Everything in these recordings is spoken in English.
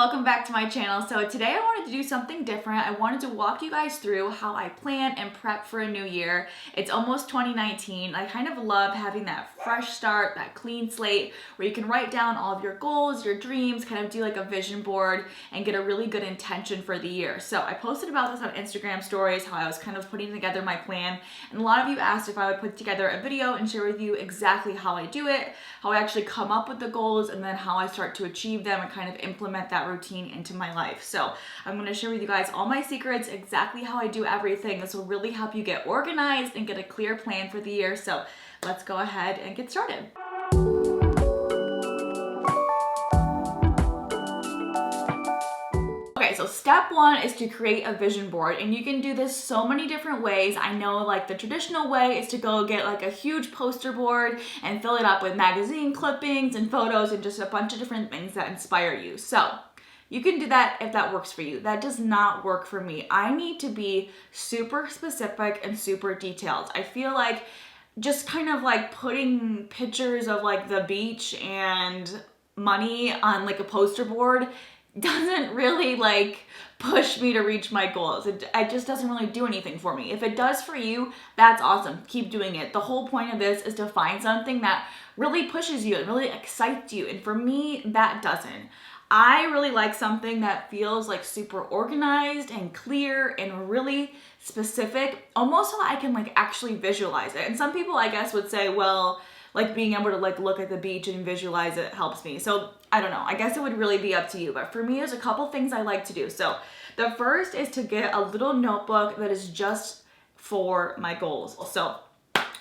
welcome back to my channel. So today I wanted to do something different. I wanted to walk you guys through how I plan and prep for a new year. It's almost 2019. I kind of love having that fresh start, that clean slate where you can write down all of your goals, your dreams, kind of do like a vision board and get a really good intention for the year. So I posted about this on Instagram stories, how I was kind of putting together my plan, and a lot of you asked if I would put together a video and share with you exactly how I do it, how I actually come up with the goals, and then how I start to achieve them and kind of implement that routine into my life. So I'm going to share with you guys all my secrets, exactly how I do everything. This will really help you get organized and get a clear plan for the year. So let's go ahead and get started. Okay, so step one is to create a vision board, and you can do this so many different ways. I know like the traditional way is to go get like a huge poster board and fill it up with magazine clippings and photos and just a bunch of different things that inspire you. So you can do that if that works for you. That does not work for me. I need to be super specific and super detailed. I feel like just kind of like putting pictures of like the beach and money on like a poster board doesn't really like push me to reach my goals. It just doesn't really do anything for me. If it does for you, that's awesome. Keep doing it. The whole point of this is to find something that really pushes you and really excites you. And for me, that doesn't. I really like something that feels like super organized and clear and really specific, almost so I can like actually visualize it. And some people I guess would say, well, like being able to like look at the beach and visualize it helps me. So I don't know, I guess it would really be up to you. But for me, there's a couple things I like to do. So the first is to get a little notebook that is just for my goals. So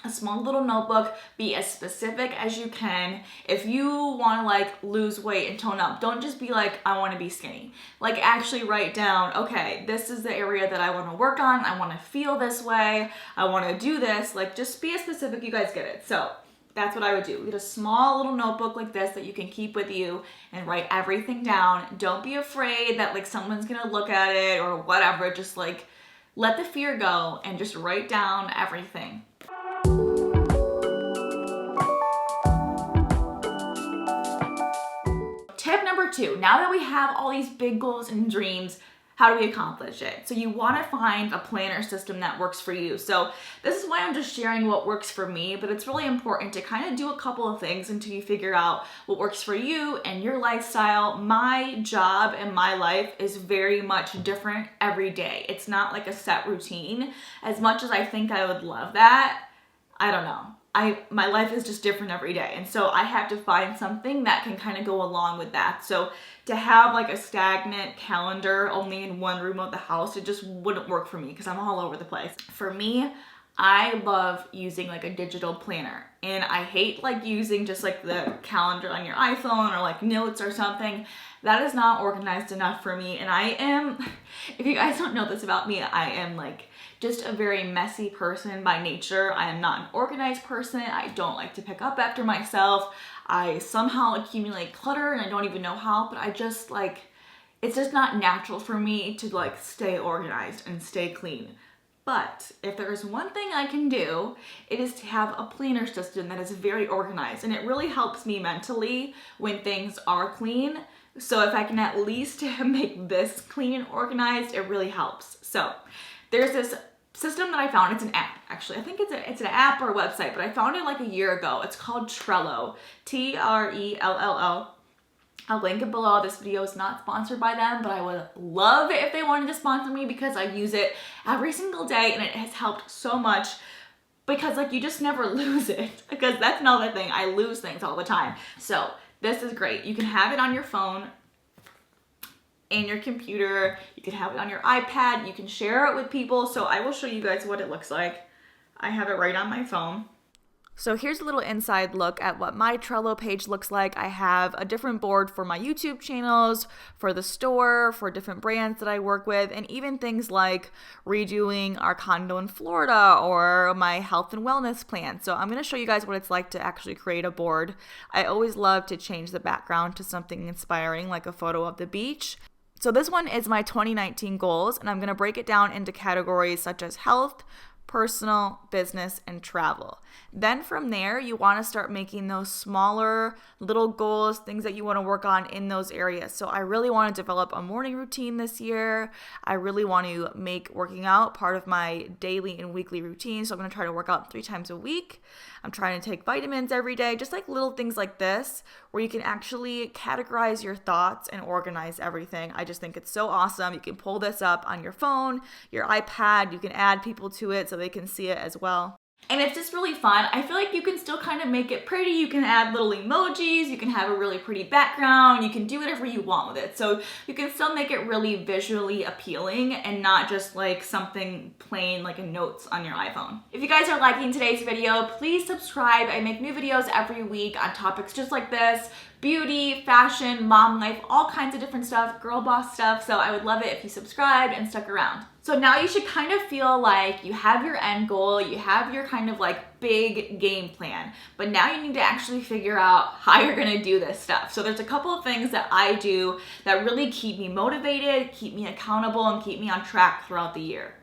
a small little notebook, be as specific as you can. If you want to like lose weight and tone up, don't just be like, I want to be skinny. Like actually write down, okay, this is the area that I want to work on. I want to feel this way. I want to do this. Like just be as specific. You guys get it. So that's what I would do. Get a small little notebook like this that you can keep with you and write everything down. Don't be afraid that like someone's going to look at it or whatever. Just like let the fear go and just write down everything. Tip number 2, now that we have all these big goals and dreams, how do we accomplish it? So you want to find a planner system that works for you. So this is why I'm just sharing what works for me, but it's really important to kind of do a couple of things until you figure out what works for you and your lifestyle. My job and my life is very much different every day. It's not like a set routine. As much as I think I would love that, I don't know. My life is just different every day. And so I have to find something that can kind of go along with that. So to have like a stagnant calendar only in one room of the house, it just wouldn't work for me because I'm all over the place. For me, I love using like a digital planner, and I hate like using just like the calendar on your iPhone or like notes or something. That is not organized enough for me. And I am, if you guys don't know this about me, I am like just a very messy person by nature. I am not an organized person. I don't like to pick up after myself. I somehow accumulate clutter and I don't even know how, but I just like, it's just not natural for me to like stay organized and stay clean. But if there is one thing I can do, it is to have a planner system that is very organized, and it really helps me mentally when things are clean. So if I can at least make this clean and organized, it really helps. So there's this system that I found. It's an app, actually. I think it's an app or a website, but I found it like a year ago. It's called Trello, Trello. I'll link it below. This video is not sponsored by them, but I would love it if they wanted to sponsor me because I use it every single day and it has helped so much because like you just never lose it, because that's another thing. I lose things all the time. So this is great. You can have it on your phone and your computer. You can have it on your iPad. You can share it with people. So I will show you guys what it looks like. I have it right on my phone. So here's a little inside look at what my Trello page looks like. I have a different board for my YouTube channels, for the store, for different brands that I work with, and even things like redoing our condo in Florida or my health and wellness plan. So I'm going to show you guys what it's like to actually create a board. I always love to change the background to something inspiring, like a photo of the beach. So this one is my 2019 goals, and I'm going to break it down into categories such as health, personal, business, and travel. Then from there, you want to start making those smaller little goals, things that you want to work on in those areas. So I really want to develop a morning routine this year. I really want to make working out part of my daily and weekly routine. So I'm going to try to work out 3 times a week. I'm trying to take vitamins every day, just like little things like this, where you can actually categorize your thoughts and organize everything. I just think it's so awesome. You can pull this up on your phone, your iPad. You can add people to it so they can see it as well. And it's just really fun. I feel like you can still kind of make it pretty. You can add little emojis. You can have a really pretty background. You can do whatever you want with it. So you can still make it really visually appealing and not just like something plain like a notes on your iPhone. If you guys are liking today's video, please subscribe. I make new videos every week on topics just like this. Beauty, fashion, mom life, all kinds of different stuff, girl boss stuff. So I would love it if you subscribed and stuck around. So now you should kind of feel like you have your end goal, you have your kind of like big game plan, but now you need to actually figure out how you're gonna do this stuff. So there's a couple of things that I do that really keep me motivated, keep me accountable, and keep me on track throughout the year.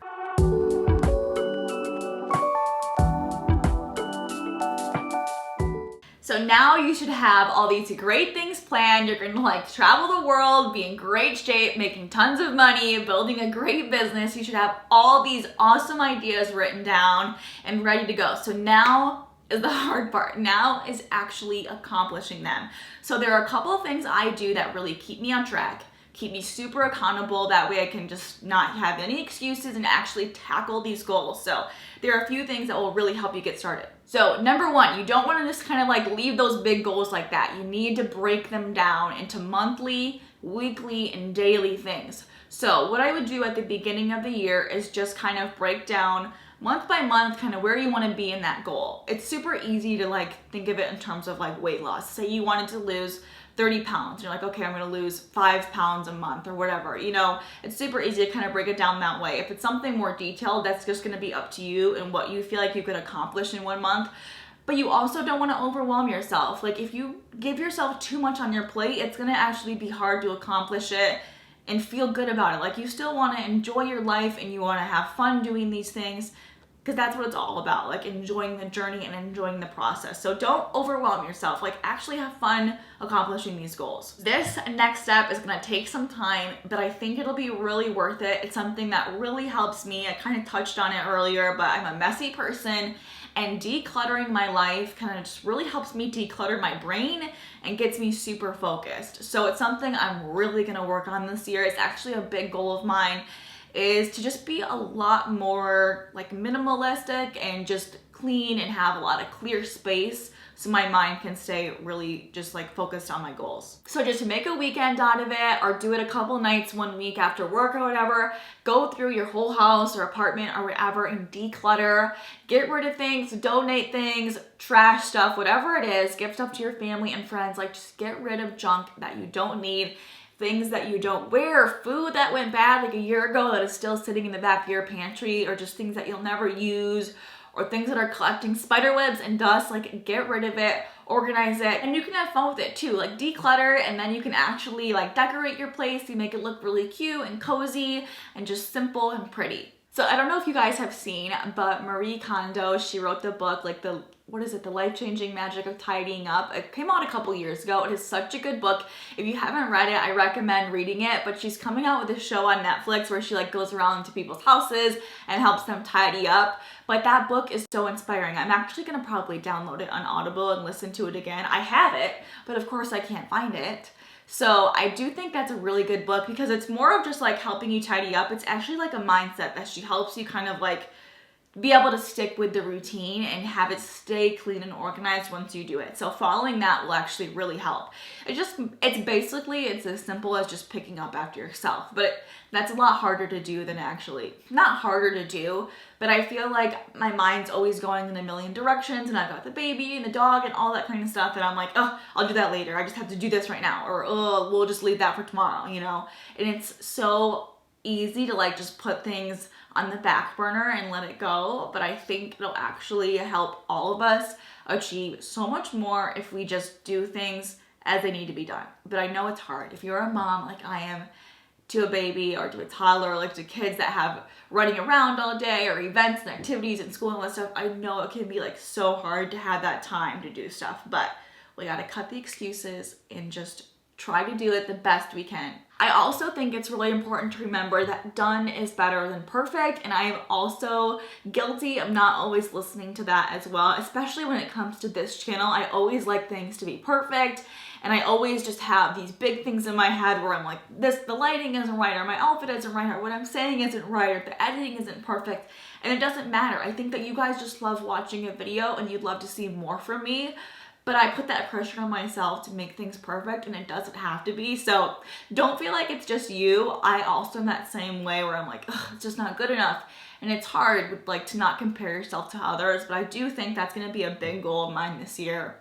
So now you should have all these great things planned. You're gonna like travel the world, be in great shape, making tons of money, building a great business. You should have all these awesome ideas written down and ready to go. So now is the hard part. Now is actually accomplishing them. So there are a couple of things I do that really keep me on track, keep me super accountable. That way I can just not have any excuses and actually tackle these goals. So there are a few things that will really help you get started. So number 1, you don't want to just kind of like leave those big goals like that. You need to break them down into monthly, weekly, and daily things. So what I would do at the beginning of the year is just kind of break down month by month kind of where you want to be in that goal. It's super easy to like think of it in terms of like weight loss. Say you wanted to lose 30 pounds. You're like, okay, I'm going to lose 5 pounds a month or whatever. You know, it's super easy to kind of break it down that way. If it's something more detailed, that's just going to be up to you and what you feel like you could accomplish in 1 month. But you also don't want to overwhelm yourself. Like if you give yourself too much on your plate, it's going to actually be hard to accomplish it and feel good about it. Like you still want to enjoy your life and you want to have fun doing these things, because that's what it's all about, like enjoying the journey and enjoying the process. So don't overwhelm yourself, like actually have fun accomplishing these goals. This next step is gonna take some time, but I think it'll be really worth it. It's something that really helps me. I kind of touched on it earlier, but I'm a messy person, and decluttering my life kind of just really helps me declutter my brain and gets me super focused. So it's something I'm really gonna work on this year. It's actually a big goal of mine, is to just be a lot more like minimalistic and just clean and have a lot of clear space so my mind can stay really just like focused on my goals. So just to make a weekend out of it, or do it a couple nights 1 week after work or whatever, go through your whole house or apartment or whatever and declutter, get rid of things, donate things, trash stuff, whatever it is, give stuff to your family and friends. Like just get rid of junk that you don't need, things that you don't wear, food that went bad like a year ago that is still sitting in the back of your pantry, or just things that you'll never use, or things that are collecting spider webs and dust. Like get rid of it, organize it, and you can have fun with it too. Like declutter, and then you can actually like decorate your place. You make it look really cute and cozy and just simple and pretty. So I don't know if you guys have seen, but Marie Kondo, she wrote the book, like the Life-Changing Magic of Tidying Up. It came out a couple years ago. It is such a good book. If you haven't read it, I recommend reading it, but she's coming out with a show on Netflix where she like goes around to people's houses and helps them tidy up. But that book is so inspiring. I'm actually gonna probably download it on Audible and listen to it again. I have it, but of course I can't find it. So I do think that's a really good book because it's more of just like helping you tidy up. It's actually like a mindset that she helps you kind of like be able to stick with the routine and have it stay clean and organized once you do it. So following that will actually really help. It's as simple as just picking up after yourself, but that's a lot harder to do than actually, not harder to do, but I feel like my mind's always going in a million directions, and I've got the baby and the dog and all that kind of stuff that I'm like, oh, I'll do that later. I just have to do this right now, or oh, we'll just leave that for tomorrow, you know? And it's so easy to like just put things on the back burner and let it go, but I think it'll actually help all of us achieve so much more if we just do things as they need to be done. But I know it's hard. If you're a mom like I am, to a baby or to a toddler, like to kids that have running around all day or events and activities in school and all that stuff. I know it can be like so hard to have that time to do stuff, but we gotta cut the excuses and just try to do it the best we can. I also think it's really important to remember that done is better than perfect, and I am also guilty of not always listening to that as well, especially when it comes to this channel. I always like things to be perfect, and I always just have these big things in my head where I'm like, the lighting isn't right, or my outfit isn't right, or what I'm saying isn't right, or the editing isn't perfect, and it doesn't matter. I think that you guys just love watching a video and you'd love to see more from me. But I put that pressure on myself to make things perfect, and it doesn't have to be. So don't feel like it's just you. I also am that same way where I'm like, it's just not good enough. And it's hard like to not compare yourself to others, but I do think that's gonna be a big goal of mine this year,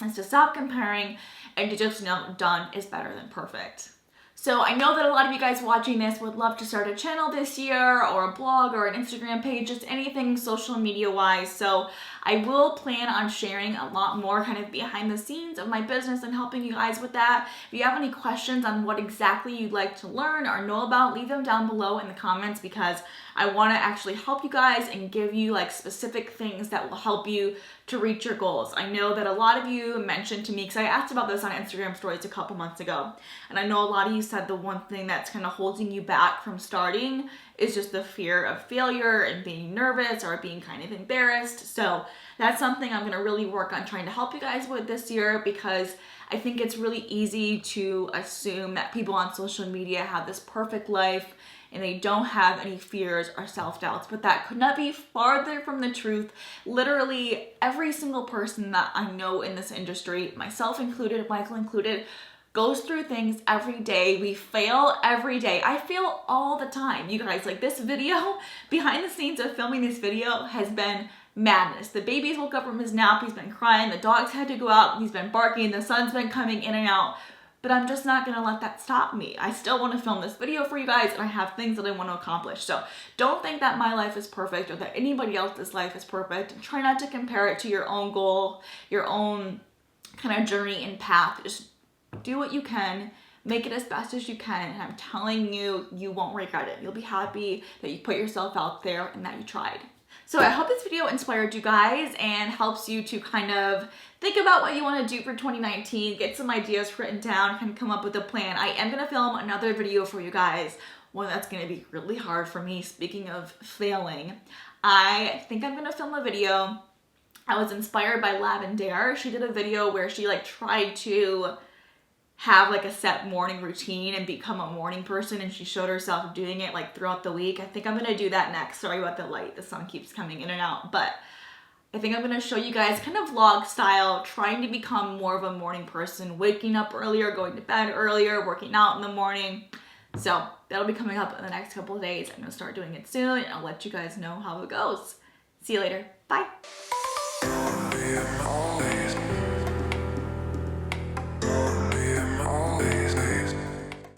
is to stop comparing and to just know done is better than perfect. So I know that a lot of you guys watching this would love to start a channel this year, or a blog, or an Instagram page, just anything social media wise. So I will plan on sharing a lot more kind of behind the scenes of my business and helping you guys with that. If you have any questions on what exactly you'd like to learn or know about, leave them down below in the comments, because I want to actually help you guys and give you like specific things that will help you to reach your goals. I know that a lot of you mentioned to me, because I asked about this on Instagram stories a couple months ago, and I know a lot of you said the one thing that's kind of holding you back from starting is just the fear of failure and being nervous or being kind of embarrassed. So that's something I'm going to really work on trying to help you guys with this year, because I think it's really easy to assume that people on social media have this perfect life and they don't have any fears or self-doubts, but that could not be farther from the truth. Literally every single person that I know in this industry, myself included, Michael included, goes through things every day. We fail every day. I fail all the time. You guys, like this video, behind the scenes of filming this video has been madness. The baby's woke up from his nap, he's been crying, the dog's had to go out, he's been barking, the sun's been coming in and out. But I'm just not gonna let that stop me. I still wanna film this video for you guys, and I have things that I wanna accomplish. So don't think that my life is perfect or that anybody else's life is perfect. And try not to compare it to your own goal, your own kind of journey and path. Just do what you can, make it as best as you can, and I'm telling you, you won't regret it. You'll be happy that you put yourself out there and that you tried. So I hope this video inspired you guys and helps you to kind of think about what you want to do for 2019, get some ideas written down, kind of come up with a plan. I am going to film another video for you guys, one that's going to be really hard for me. Speaking of failing, I think I'm going to film a video. I was inspired by Alexandrea. She did a video where she like tried to have like a set morning routine and become a morning person, and she showed herself doing it like throughout the week. I think I'm gonna do that next. Sorry about the light, the sun keeps coming in and out, but I think I'm gonna show you guys kind of vlog style, trying to become more of a morning person, waking up earlier, going to bed earlier, working out in the morning. So that'll be coming up in the next couple of days. I'm gonna start doing it soon, and I'll let you guys know how it goes. See you later, bye.